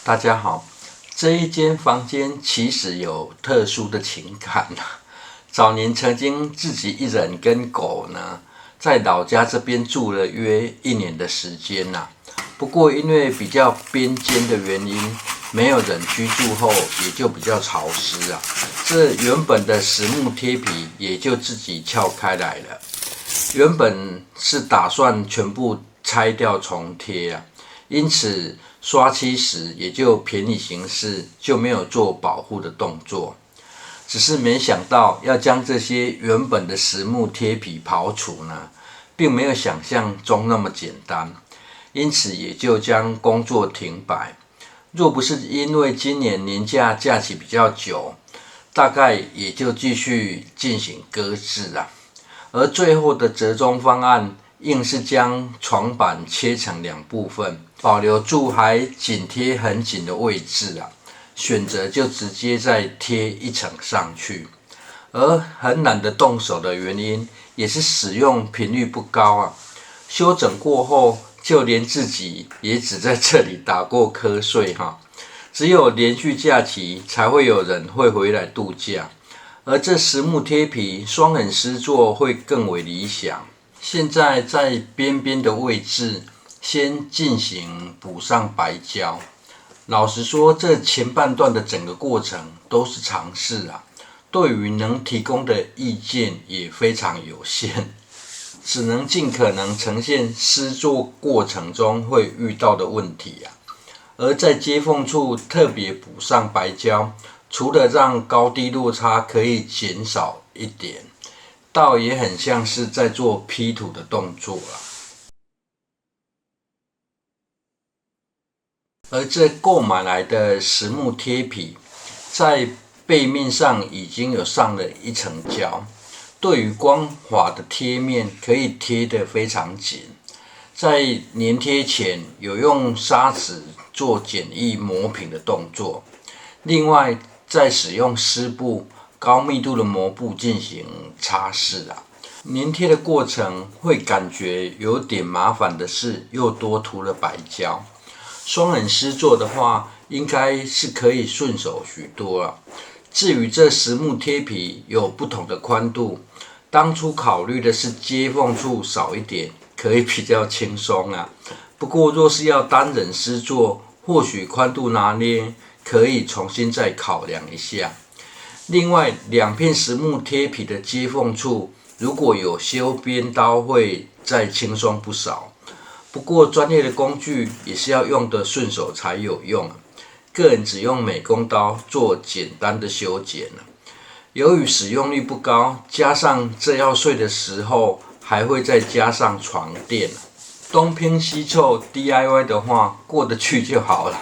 大家好，这一间房间其实有特殊的情感早年曾经自己一人跟狗呢，在老家这边住了约1年的时间不过因为比较边间的原因，没有人居住后，也就比较潮湿这原本的实木贴皮也就自己撬开来了。原本是打算全部拆掉重贴因此刷漆时也就便宜行事，就没有做保护的动作。只是没想到要将这些原本的实木贴皮刨除呢，并没有想象中那么简单，因此也就将工作停摆。若不是因为今年年假假期比较久，大概也就继续进行搁置而最后的折中方案硬是将床板切成2部分，保留住还紧贴很紧的位置选择就直接再贴1层上去。而很懒得动手的原因，也是使用频率不高修整过后，就连自己也只在这里打过瞌睡只有连续假期才会有人会回来度假，而这实木贴皮双人施作会更为理想。现在在边边的位置先进行补上白胶。老实说，这前半段的整个过程都是尝试对于能提供的意见也非常有限，只能尽可能呈现施作过程中会遇到的问题而在接缝处特别补上白胶，除了让高低落差可以减少一点，倒也很像是在做P图的动作而这购买来的实木贴皮，在背面上已经有上了1层胶，对于光滑的贴面可以贴得非常紧。在粘贴前有用砂纸做简易磨平的动作，另外再使用湿布、高密度的膜布进行擦拭粘贴的过程会感觉有点麻烦的是，又多涂了白胶。双人施作的话，应该是可以顺手许多至于这实木贴皮有不同的宽度，当初考虑的是接缝处少一点，可以比较轻松不过若是要单人施作，或许宽度拿捏可以重新再考量一下。另外，2片实木贴皮的接缝处，如果有修边刀会再轻松不少。不过专业的工具也是要用得顺手才有用个人只用美工刀做简单的修剪由于使用率不高，加上这要睡的时候还会再加上床垫东拼西凑 DIY 的话，过得去就好了。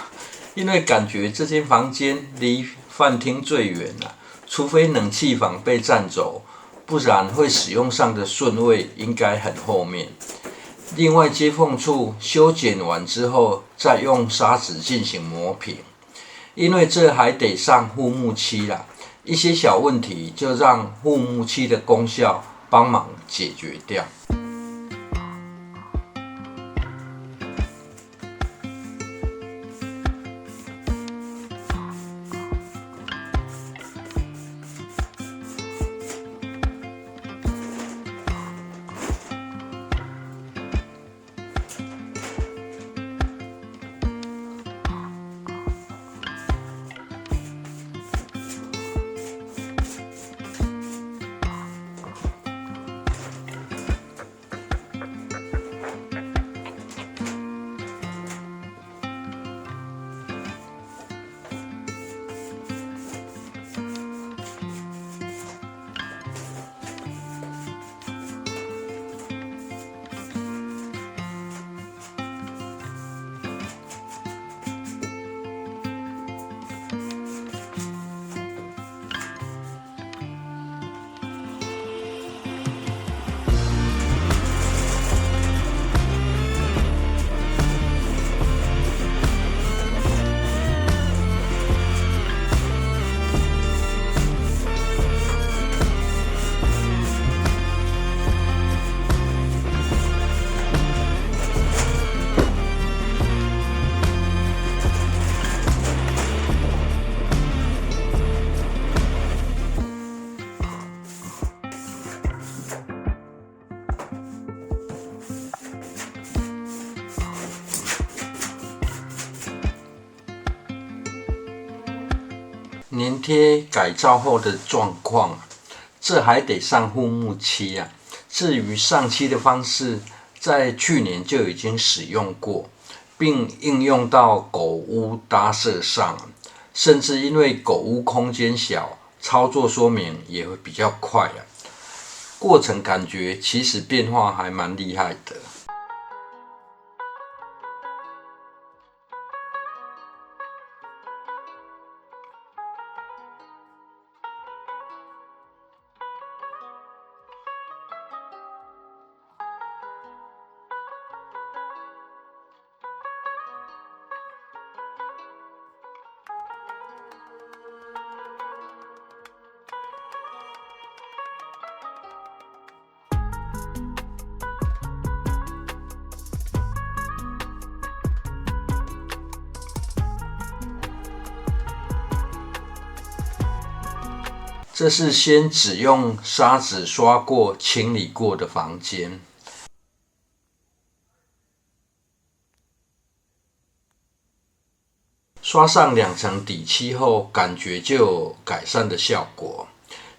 因为感觉这间房间离饭厅最远除非冷气房被占走，不然会使用上的顺位应该很后面。另外接缝处修剪完之后，再用砂纸进行磨平，因为这还得上护木漆一些小问题就让护木漆的功效帮忙解决掉。粘贴改造后的状况，这还得上护木漆啊。至于上漆的方式，在去年就已经使用过，并应用到狗屋搭设上，甚至因为狗屋空间小，操作说明也会比较快啊。过程感觉其实变化还蛮厉害的。这是先只用砂纸刷过、清理过的房间。刷上2层底漆后，感觉就有改善的效果。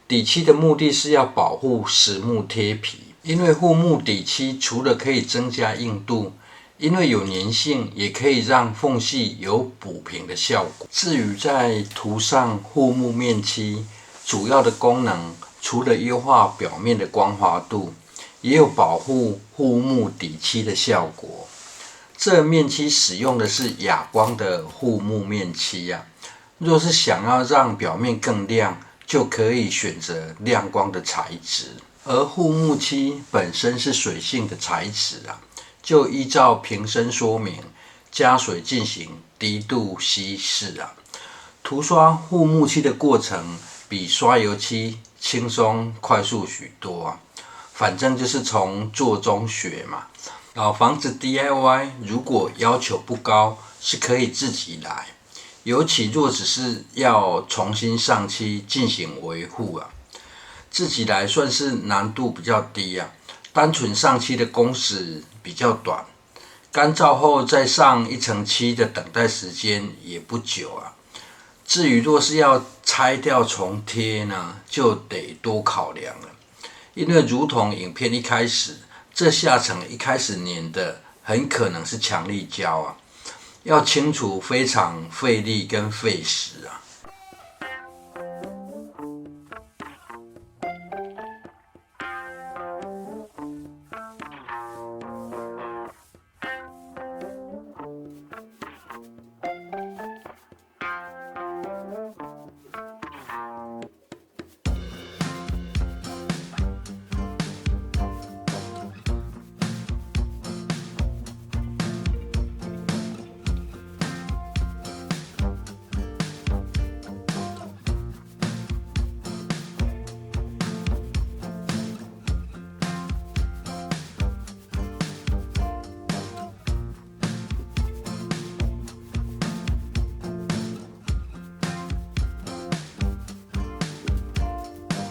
底漆的目的是要保护实木贴皮，因为护木底漆除了可以增加硬度，因为有粘性，也可以让缝隙有补平的效果。至于在涂上护木面漆，主要的功能除了优化表面的光滑度，也有保护护木底漆的效果。这面漆使用的是哑光的护木面漆啊。若是想要让表面更亮，就可以选择亮光的材质。而护木漆本身是水性的材质啊，就依照瓶身说明，加水进行低度稀释啊。涂刷护木漆的过程比刷油漆轻松快速许多啊，反正就是从做中学嘛。老房子 DIY 如果要求不高，是可以自己来，尤其若只是要重新上漆进行维护啊，自己来算是难度比较低啊。单纯上漆的工时比较短，干燥后再上一层漆的等待时间也不久啊。至于若是要拆掉重贴呢，就得多考量了。因为如同影片一开始，这下层一开始粘的很可能是强力胶啊，要清除非常费力跟费时啊。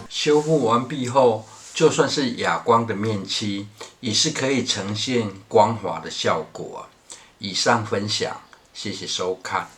修复完毕后，就算是哑光的面漆，也是可以呈现光滑的效果啊。以上分享，谢谢收看。